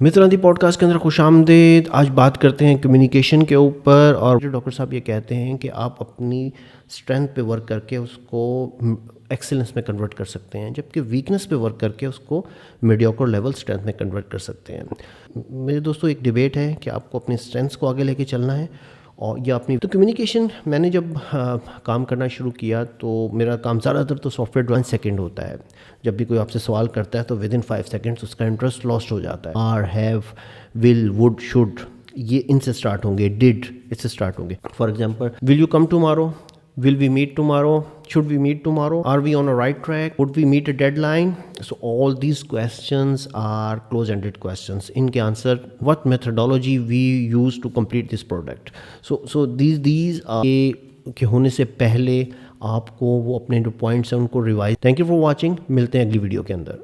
मित्रांती podcast के अंदर खुशामदीद। आज बात करते हैं कम्युनिकेशन के ऊपर। और जो डॉक्टर साहब ये कहते हैं कि आप अपनी स्ट्रेंथ पे वर्क करके उसको एक्सीलेंस में कन्वर्ट कर सकते हैं, जबकि वीकनेस पे वर्क करके उसको मीडियोकर लेवल स्ट्रेंथ में कन्वर्ट कर सकते हैं। मेरे दोस्तों, एक डिबेट है कि आपको अपनी स्ट्रेंथ्स को आगे लेके चलना है और या अपनी तो कम्युनिकेशन। मैंने जब काम करना शुरू किया तो मेरा काम ज़्यादातर तो सॉफ्टवेयर ड्राइंग सेकंड होता है। जब भी कोई आपसे सवाल करता है तो विद इन 5 सेकंड्स उसका इंटरेस्ट लॉस्ट हो जाता है। Are, have, will, would, should, ये इनसे स्टार्ट होंगे। डिड, इससे स्टार्ट होंगे। For example, will you come tomorrow, will we meet tomorrow, should we meet tomorrow, are we on a right track, would we meet a deadline? So all these questions are close-ended questions. इनके answer, what methodology we use to complete this product. So these are के होने से पहले आपको वो अपने जो points हैं उनको revise. Thank you for watching. मिलते हैं अगली वीडियो के अंदर।